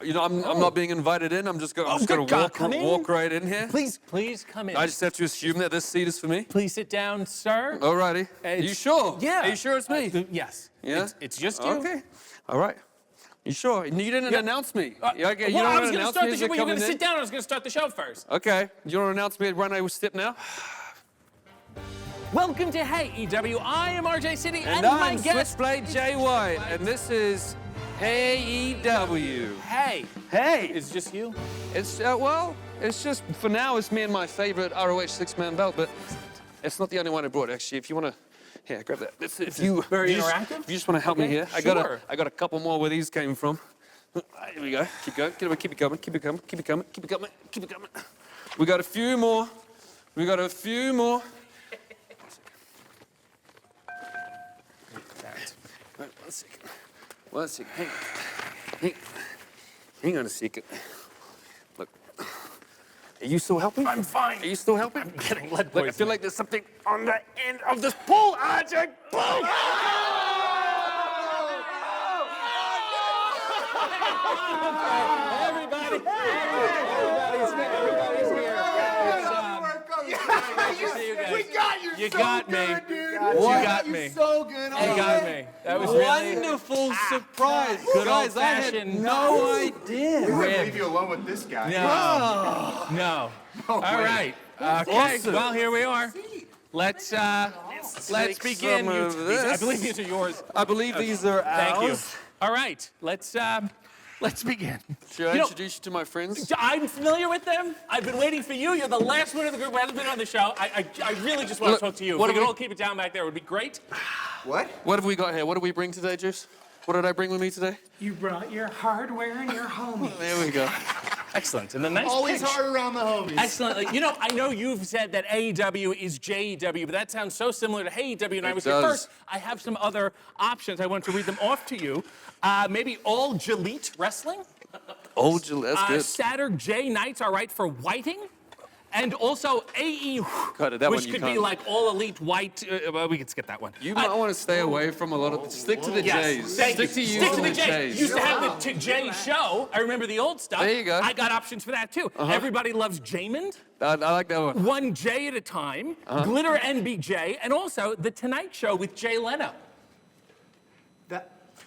You know, I'm not being invited in. I'm just going to walk right in here. Please come in. I just have to assume that this seat is for me. Please sit down, sir. Alrighty. Are you sure? Yeah. Are you sure it's me? Yes. Yeah. It's just you. Okay. All right. You sure? You didn't announce me. I was going to start the show. You're going to sit down. I was going to start the show first. Okay. You want to announce me when I step now? Welcome to Hey EW. I am RJ City and I'm my guest Switchblade Jay White, and this is Hey EW. Hey. Hey. It's just you? It's well, it's just for now. It's me and my favorite ROH six-man belt, but it's not the only one I brought. Actually, if you want to. Here, grab that. If you very interactive. If you just want to help me here, Sure. I got a couple more where these came from. Here we go. Keep going. Keep it coming. Keep it coming. Keep it coming. Keep it coming. Keep it coming. We got a few more. We got a few more. Wait, 1 second. 1 second. Hang on a second. Look. Are you still helping? I'm fine. Are you still helping? I'm getting lead Look, I feel like there's something on the end of this pull. RJ, pull! Everybody's here. We got you. You got me. Dude. You got me. So good. You got me. That was really Wonderful surprise. good Guys, I had old-fashioned. no idea. We wouldn't leave you alone with this guy. No. All right. Okay. Awesome. Well, here we are. Let's begin. some of this. I believe these are yours. I believe these are Thank you. ours. All right. Let's begin. Should I You know- introduce you to my friends? I'm familiar with them. I've been waiting for you. You're the last one of the group who hasn't been on the show. I really just want Look, to talk to you. what If we do could we- all keep it down back there, it would be great. What? What have we got here? What did we bring today, Juice? What did I bring with me today? You brought your hardware and your homies. There we go. Excellent. And the nice Always pitch. hard around the homies. Excellent. You know, I know you've said that AEW is JEW, but that sounds so similar to Hey EW. And I It was here does. first. I have some other options. I want to read them off to you. Maybe All Jalite Wrestling. Old Jill, that's good. Saturday J Nights are right for whiting. And also AE, Cut it, that which one you could can't. be like all elite white. Well, we can skip that one. You might want to stay away from a lot of. Stick to the J's. Thank you. Stick to you Stick to and the J's. J's. Used to have the J show. I remember the old stuff. There you go. I got options for that too. Everybody loves Jaymond. I like that one. One J at a time. Glitter NBJ, and also the Tonight Show with Jay Leno.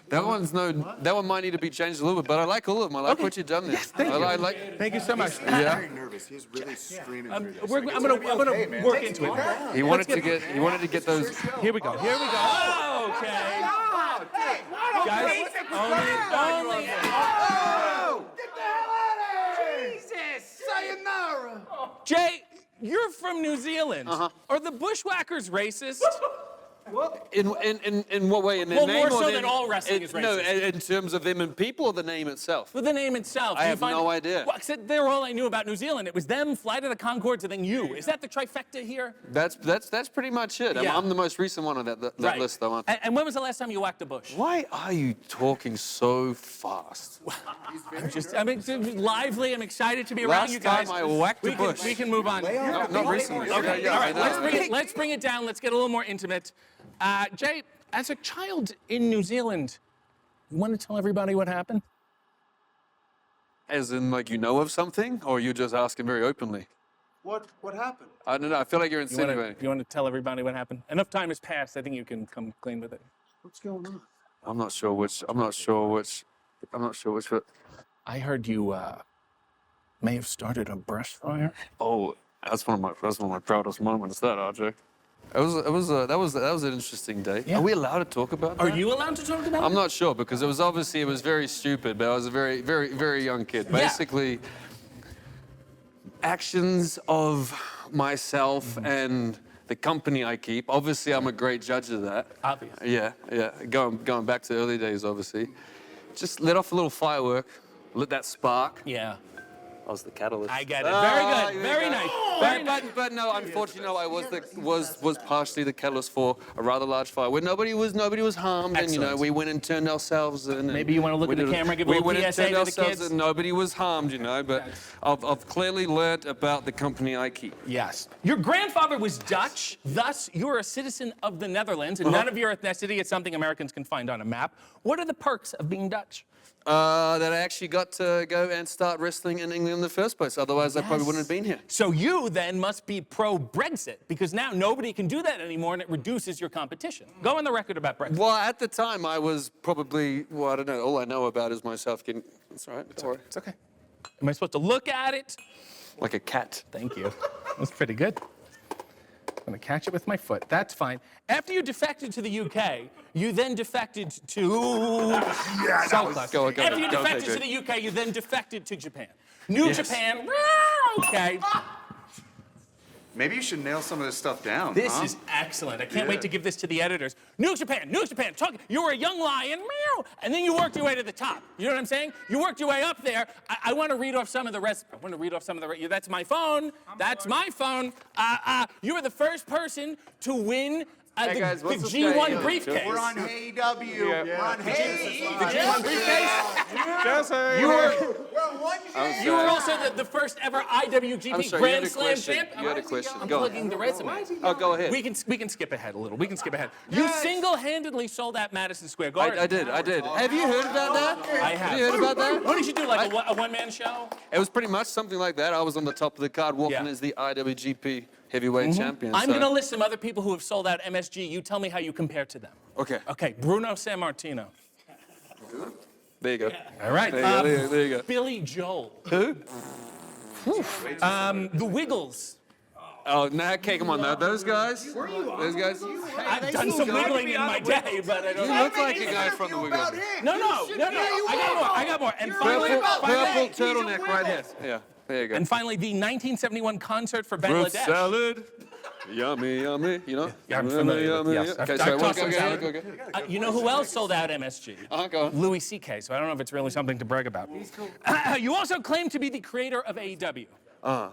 That one might need to be changed a little bit, but I like all of them. I like what you've done there. Yes, thank you. I like. Thank you so much. He's very nervous. He's really screaming through this. I'm gonna work into it. He wanted to get those. Here we go. Here we go. Okay. Guys, only. Get the hell out of here! Jesus! Sayonara! Jay, you're from New Zealand. Are the Bushwhackers racist? In what way? In their Well, name more or so in- than all wrestling is No, racist. in terms of them and people or the name itself. For the name itself. I do you have find no idea. Well, except they're all I knew about New Zealand. It was them, Flight of the Conchords, and then you. Is that the trifecta here? That's pretty much it. Yeah. I'm the most recent one on that Right. list, though. Aren't I? And when was the last time you whacked a bush? Why are you talking so fast? I'm lively. I'm excited to be around Last you guys. time I whacked a bush. We can move on. No, not recently. Okay, Yeah, all I right, know. let's bring it down. Let's get a little more intimate. Jay, as a child in New Zealand, you want to tell everybody what happened? As in, like, you know of something, or you're just asking very openly? What happened? I don't know. I feel like you're You insinuating. want to tell everybody what happened? Enough time has passed. I think you can come clean with it. What's going on? I'm not sure which. I heard you may have started a brush fire. Oh, that's one of my proudest moments. That, RJ. That was an interesting day. Yeah. Are we allowed to talk about that? Are you allowed to talk about I'm it? not sure because it was very stupid, but I was a very, very, very young kid. Yeah. Basically, actions of myself and the company I keep. Obviously, I'm a great judge of that. Obviously. Yeah. Going back to the early days, obviously. Just lit off a little firework, lit that spark. Yeah. I was the catalyst. I get it. Very good. Very nice. Very nice. But no, unfortunately, no. I was partially the catalyst for a rather large fire where nobody was harmed, and Excellent. we went and turned ourselves in. Maybe you want to look at the camera and give a we little went and PSA turned to the ourselves kids? in. Nobody was harmed, but I've clearly learnt about the company I keep. Yes. Your grandfather was Dutch, thus you're a citizen of the Netherlands, and none of your ethnicity is something Americans can find on a map. What are the perks of being Dutch? that I actually got to go and start wrestling in England in the first place. Otherwise, I probably wouldn't have been here. So you then must be pro-Brexit, because now nobody can do that anymore, and it reduces your competition. Go on the record about Brexit. Well, at the time, I was probably, well, I don't know. All I know about is myself getting, it's all right. Don't worry. It's okay. Am I supposed to look at it? Like a cat. Thank you. That's pretty good. I'm gonna catch it with my foot. That's fine. After you defected to the UK, you then defected to... So close. Go, After you go, defected okay, to the UK, you then defected to Japan. New Japan, okay. Maybe you should nail some of this stuff down. This is excellent. I can't wait to give this to the editors. New Japan, you were a young lion, meow, and then you worked your way to the top. You know what I'm saying? You worked your way up there. I want to read off some of the rest. That's my phone. That's my phone. You were the first person to win Hey guys, the what's this G1 guy doing? briefcase. We're on AEW. We're on The G1 briefcase. You were also the first ever I'm IWGP sorry, Grand Slam champ. You had a question. I'm Go plugging on. the resume. Oh, go ahead. We can skip ahead a little. You single-handedly sold out Madison Square Garden. I did. Have you heard about that? I have. Have you heard about that? What did you do, like a one-man show? It was pretty much something like that. I was on the top of the card walking as the IWGP heavyweight champion. I'm so- going to list some other people who have sold out MSG. You tell me how you compare to them. Okay. Okay, Bruno Sammartino. There you go. All right. There you go. Billy Joel. Who? The Wiggles. Oh, no, okay, come on now. Those guys? Those guys? I've done some wiggling in my day, but I don't You look like a guy from the Wiggles. No. I got more. And finally, Purple turtleneck right here. Yeah, there you go. And finally, the 1971 concert for Fruit Bangladesh. salad. Yummy, yummy. You know? Yeah, I'm familiar with it, yes. Okay, I've sorry. tossed some Go salad. ahead. You know who else sold out MSG? Go on. Louis C.K., so I don't know if it's really something to brag about. You also claim to be the creator of AEW.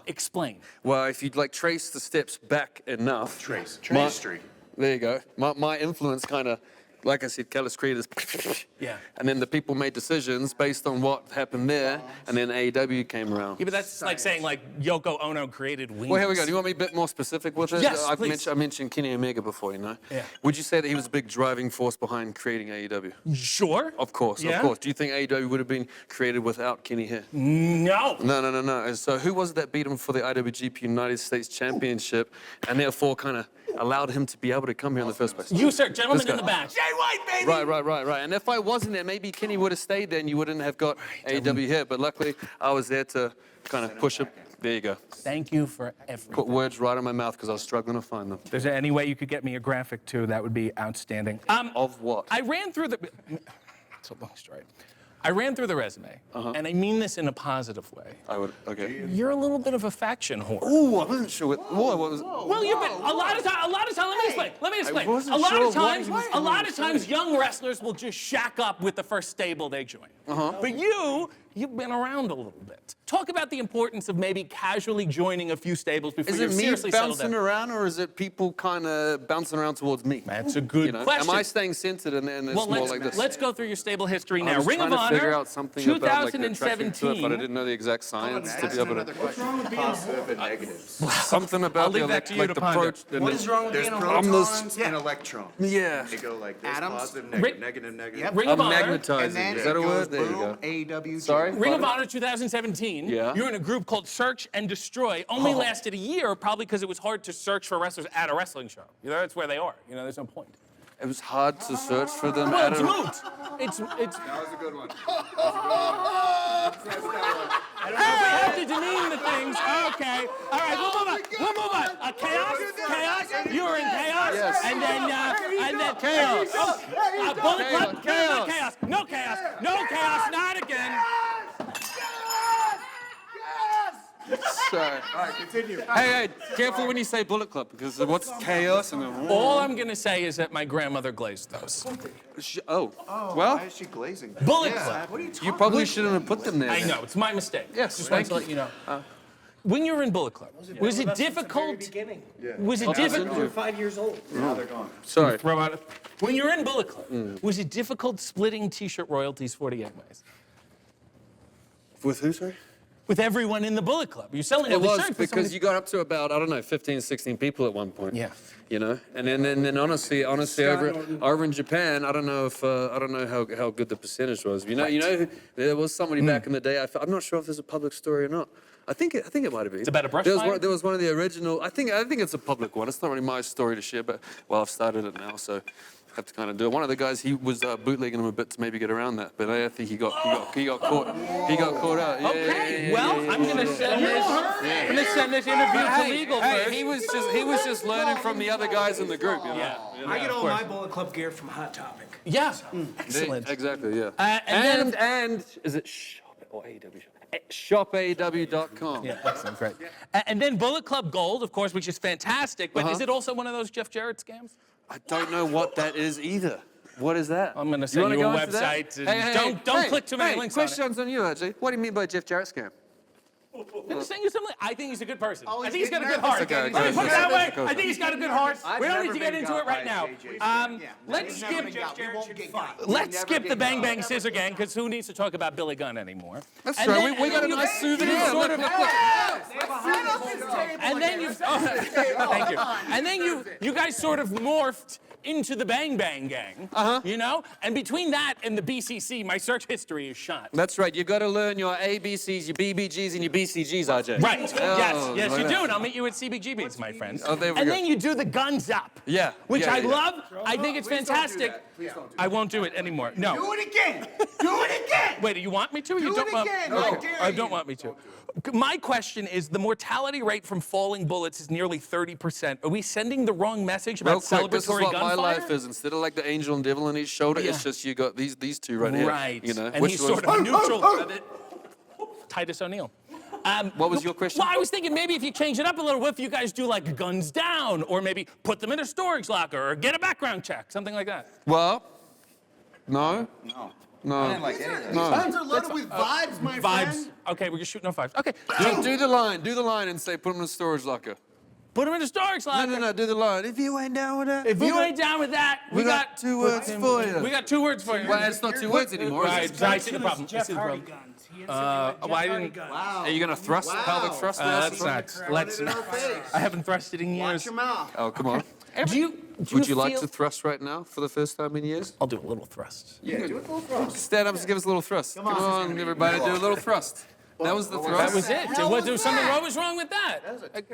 Explain. Well, if you'd like trace the steps back enough. Trace My- Street. There you go. My influence kind of, like I said, Callous creators. Yeah. And then the people made decisions based on what happened there, and then AEW came around. Yeah, but that's like saying Yoko Ono created Wings. Well, here we go. Do you want me a bit more specific with it? Yes, please. I mentioned Kenny Omega before, you know? Yeah. Would you say that he was a big driving force behind creating AEW? Sure. Of course, Yeah. of course. Do you think AEW would have been created without Kenny here? No. No. And so who was it that beat him for the IWGP United States Championship and therefore kind of allowed him to be able to come here in the first place? You, sir, gentleman This guy. in the back. Jay White, baby! Right. And if I wasn't there, maybe Kenny would have stayed there and you wouldn't have got AEW here. But luckily, I was there to kind of push it. There you go. Thank you for everything. Put words right in my mouth because I was struggling to find them. If there's any way you could get me a graphic too, that would be outstanding. Of what? I ran through the. It's a long story. I ran through the resume, and I mean this in a positive way. I would. Okay. You're a little bit of a faction whore. Ooh, I wasn't sure. What was? Well, you've been a lot of time. Let me explain. wasn't A lot sure of times, what a lot of times, young wrestlers will just shack up with the first stable they join. But you've been around a little bit. Talk about the importance of maybe casually joining a few stables before Is you're it me seriously settled bouncing down. around, or is it people kind of bouncing around towards me? That's a good You know? question. Am I staying centered and it's Well, more like this? let's go through your stable history I now. was Ring trying of to Honor, figure out something about like the track and field, 2017. but I didn't know the exact science to be able to. Positive and negatives. Something I'll about leave the that to you like to the ponder. approach. and What the- is wrong with There's being a protons and electrons. Yeah. They go like this, Atoms? positive, Rick- negative. Ring I'm of Honor. magnetizing. And then Is that a it word? goes There you boom, go. AEW. Sorry? Ring of Honor 2017. Yeah. You're in a group called Search and Destroy. Only lasted a year, probably because it was hard to search for wrestlers at a wrestling show. You know, that's where they are. You know, there's no point. It was hard to search for them. Well, at it's a- moot. It's. That was a good one. I don't know if we have to demean the things. Okay. All right, we'll move on. Chaos. You were in chaos. Yes. And then Chaos. Oh, Bullet Club. Chaos. No chaos. Not again. Sorry. All right, continue. Hey, careful when you say Bullet Club because what's chaos and then. All I'm gonna say is that my grandmother glazed those. Oh. Why Well, is she glazing? Bullet Club. What are you talking you probably shouldn't have put them there. I then. know, it's my mistake. Yes, Just wanted thank to let you know. When you were in Bullet Club, was it difficult? beginning. Was it difficult? You're 5 years old. Now they're gone. Sorry. Throw out. When you were in Bullet Club, was it difficult splitting T-shirt royalties 48 ways? With who, sorry? with everyone in the Bullet Club. You're selling all It these was shirts because you got up to about, I don't know, 15, 16 people at one point. Yeah. You know, and then honestly, over in Japan, I don't know how good the percentage was. You know, there was somebody back in the day. I'm not sure if there's a public story or not. I think it might have been. It's about a brush there was fire? one, there was one of the original. I think it's a public one. It's not really my story to share, but well, I've started it now, so I have to kind of do it. One of the guys, he was bootlegging him a bit to maybe get around that, but I think he got caught. He got caught out. Yeah, Okay, yeah, well, yeah, I'm gonna send this. I'm gonna send this interview to legal first. he was just learning from the other guys in the group. You know? Yeah. I get all my Bullet Club gear from Hot Topic. Yeah. Excellent. Exactly. Yeah. And is it Shop or AEW? ShopAEW.com. Yeah, excellent, great. And then Bullet Club Gold, of course, which is fantastic, but is it also one of those Jeff Jarrett scams? I don't know what that is either. What is that? I'm gonna send wanna you a go into that? website. And don't click too many links on it. Questions on you, RJ. What do you mean by Jeff Jarrett scam? I'm just saying you something. I think he's a good person. Oh, I he's think he's got a getting good heart. nervous. Okay, Let me put it that way. okay. I think he's got a good heart. We don't need to get never into been it right got now. by JJ. Let's Never skip. been got. We won't get got. Let's skip the get Bang got. Bang Scissor Gang because who needs to talk about Billy Gunn anymore? That's And right. then- We and got a then you- nice souvenir. you sort of. And And then you. Thank you. And then you guys sort of morphed into the Bang Bang Gang. You know, and between that and the BCC, my search history is shot. That's right. You got to learn your ABCs, your BBGs, and your BCGs, RJ. Right. Oh, yes, like you that. do, and I'll meet you at CBGB's, my friend. Oh, there we and go. then you do the guns up. Yeah, Which yeah, I yeah. love. I think it's Please don't do fantastic. that. Please don't do I won't do it anymore. No. Do it again. Do it again. Wait, do you want me to? Or you Do don't it want? again. Okay. I dare I you. don't want me to. My question is, the mortality rate from falling bullets is nearly 30%. Are we sending the wrong message about Real quick, this is celebratory what my gunfire? life is. Instead of like the angel and devil on each shoulder, Yeah. it's just you got these two right here. Right. You know, and which he's was- sort of neutral. Titus O'Neil. What was your question? Well, I was thinking maybe if you change it up a little, what if you guys do like guns down, or maybe put them in a storage locker, or get a background check, something like that. Well, no. I didn't like any of that. No. Times are loaded with vibes, my Vibes. friend. Okay, we're just shooting off vibes. Okay. Do the line and say put them in a storage locker. Put them in a storage locker. No, do the line. If you ain't down with that. If you ain't down with that, we got 2 words for you. We got 2 words for you. Well, it's not 2 words anymore. Right, Is it? I see the problem. I Jeff see the Hardy problem. guns. He insinuated Jeff well, I Hardy didn't- guns. Wow. Are you gonna thrust pelvic thrust? Let's this? not. Let's in our not. face. I haven't thrusted in years. Watch your mouth. Oh, come on. Would you like to thrust right now for the first time in years? I'll do a little thrust. Yeah, do it a little thrust. Stand up and give us a little thrust. Come on, everybody, do a little thrust. That was the What thrust. That was it. hell What was something? that? What was wrong with that?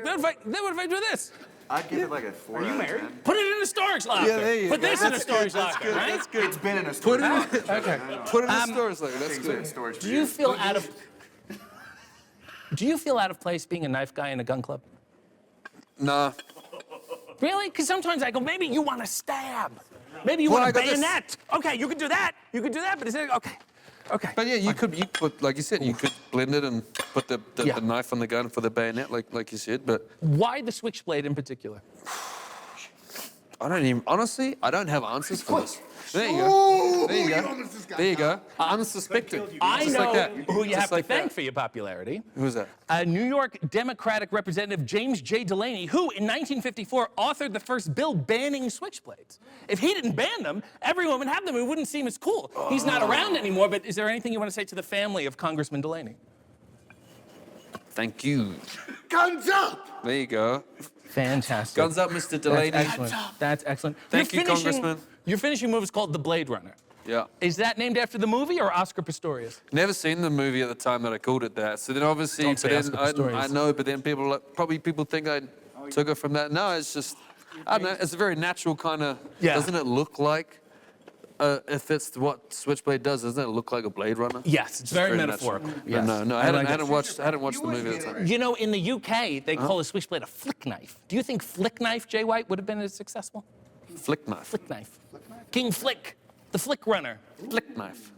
What if I do this? I'd give it like a 4. Are you married? Put it in a storage locker. Yeah, there you Put go. this in a That's storage good, that's locker, good, right? that's good. It's been in a storage locker. Okay. Put it in the storage locker. That's Things been in good. storage for Do you years. feel out of? Do you feel out of place being a knife guy in a gun club? Nah. Really? Because sometimes I go, maybe you want to stab. Maybe you Well, want I to got this- bayonet. Okay, you could do that. You could do that, but it's okay. Okay. But yeah, you put, like you said, you could blend it and put the Yeah. knife on the gun for the bayonet, like you said. But Why the switchblade in particular? honestly, I don't have answers for this. There you go. There you go. There you go. Unsuspected. I Just know like that. who you Just have to like thank that. for your popularity. Who's that? New York Democratic Representative James J. Delaney, who in 1954 authored the first bill banning switchblades. If he didn't ban them, everyone would have them. It wouldn't seem as cool. He's not around anymore, but is there anything you want to say to the family of Congressman Delaney? Thank you. Guns up! There you go. Fantastic. Guns up, Mr. Delaney. That's excellent. That's excellent. Thank you, Congressman. Your finishing move is called The Blade Runner. Yeah. Is that named after the movie or Oscar Pistorius? Never seen the movie at the time that I called it that. So then obviously, Don't say but Oscar then Pistorius. I know, but then people think I took it from that. No, it's just, I don't know, it's a very natural kind of, Yeah. doesn't it look like, if it's what Switchblade does, doesn't it look like a Blade Runner? Yes, it's very natural. metaphorical. Yeah, Yes. no, I like hadn't it. watched the movie at the time. You know, in the UK, they call a switchblade a flick knife. Do you think flick knife, Jay White, would have been as successful? Flick knife. Flick knife. King Flick, the flick runner. Flick knife.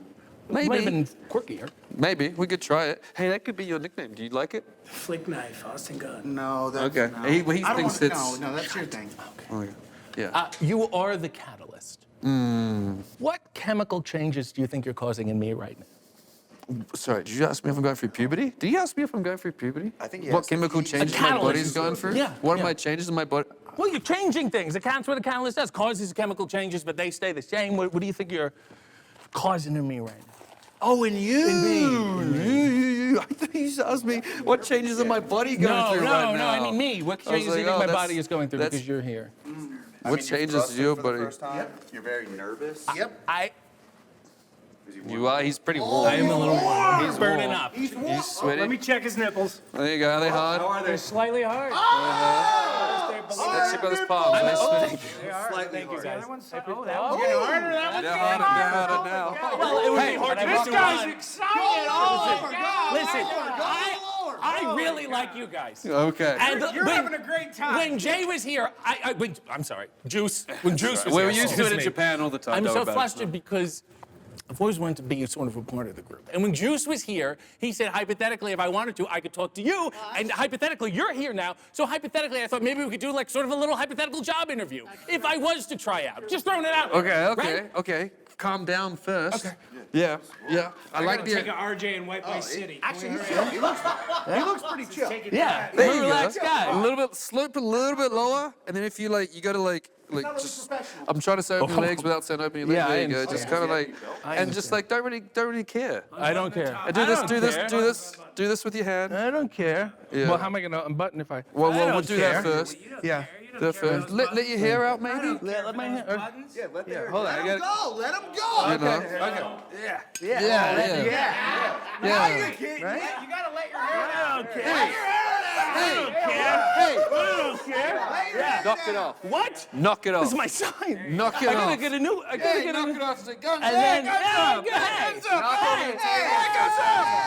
Might have Maybe. been quirkier. Maybe. We could try it. Hey, that could be your nickname. Do you like it? Flick knife, Austin Gunn. No, that's Okay. no. He I don't thinks want- it's- No, that's your thing. Okay. Yeah. You are the catalyst. What chemical changes do you think you're causing in me right now? Sorry, did you ask me if I'm going through puberty? Did you ask me if I'm going through puberty? I think What yes. chemical A changes my catalyst. body's going through? Yeah, What are yeah. my changes in my body? Well, you're changing things. That's what a catalyst does. Causes chemical changes, but they stay the same. What do you think you're causing in me right now? Oh, in you. In me. you. I thought you just asked me what changes in my body going through right now. I mean me. What I was changes do you like, think oh, my body is going through that's- because you're here? What changes your body? You're very nervous. You are. He's pretty warm. I am a little warm. He's burning up. He's sweaty. Let me check his nipples. There you go. Are they hard? They're slightly hard. Let's see about his palms. Are they sweaty? Thank you, guys. Oh, that was getting harder. That was They're harder now. Well, it would be hard to This do guy's one. excited. Listen, I really like you guys. Okay. And You're having a great time. when Jay was here, I'm sorry, Juice. When Juice was We're here, used to it in excuse me. Japan all the time. I'm Don't so worry about it. flustered because I've always wanted to be sort of a part of the group. And when Juice was here, he said, hypothetically, if I wanted to, I could talk to you. And hypothetically, you're here now. So hypothetically, I thought maybe we could do like sort of a little hypothetical job interview. If I was to try out. Just throwing it out there, right? Okay. Calm down first. Okay. Yeah. I like Take the. a RJ and White Boy City. Actually, he looks pretty chill. Yeah, There I'm a you relaxed go. guy. A little bit, slope a little bit lower, and then if you like, you gotta like just. I'm trying to say open your legs without saying open your legs. Yeah, There I you go. understand. Just kind of like, and just like don't really care. I don't care. And do this with your hand. I don't care. Yeah. Well, how am I gonna unbutton if I? Well, I we'll don't do care. that first. Yeah. That first. Let your hair out, maybe. Let my hair. Yeah, let the Hold on, I gotta. go. Let him go. You know. Yeah. Now you can't. You gotta let your hair out. Knock it off. What? Knock it off. This is my sign. Knock it I gotta off. get a new. I gotta get a knock new. it off. Say, guns And up. then, Guns yeah, up. go ahead. Guns up. Knock it Hey, off. hey, guns up.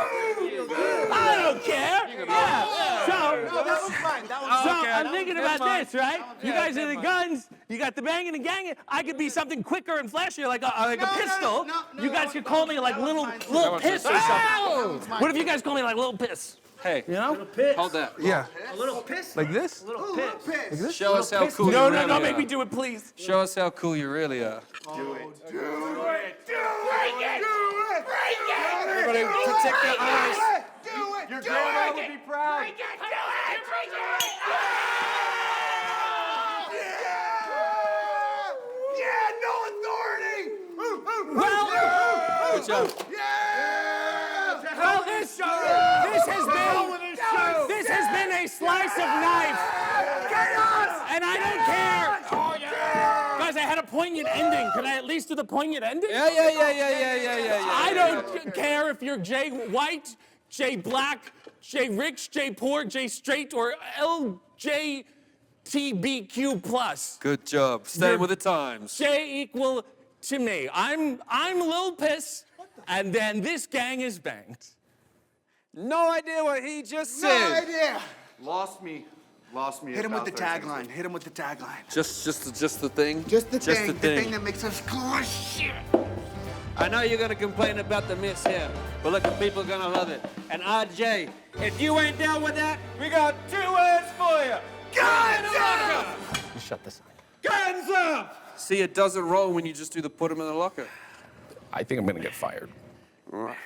I don't care. Yeah. That was fine. That was So I'm thinking about this, right? You guys are the guns. You got the banging and ganging. I could be something quicker and flashier, like a pistol. You guys could call me like little piss or something. What if you guys call me like little piss? Hey, You know? hold that. Yeah. A little piss. Like this? Show us how cool you No, really don't make are. me do it, please. Show us how cool you really are. Everybody protect your eyes. Your grandma would be proud. Yeah, no authority. Well, Good job. well, this has been a slice of knife. And I don't care. Guys, I had a poignant ending. Can I at least do the poignant ending? Yeah. I don't care if you're Jay White, Jay Black, Jay Rich, Jay Poor, Jay Straight, or LJTBQ plus. Good job. Staying with the times. J equal to me. I'm Lil Piss, and then this gang is banged. No idea what he just No said. idea. Lost me. Hit him with the about 30 tagline. Hit him with the tagline. Just the thing. Just the Just thing. the The thing. thing that makes us cool as shit. I know you're gonna complain about the miss here, but look, the people are gonna love it. And RJ, if you ain't down with that, we got 2 words for you. Guns up! Shut this. Guns up! See, it doesn't roll when you just do the put them in the locker. I think I'm gonna get fired. All right.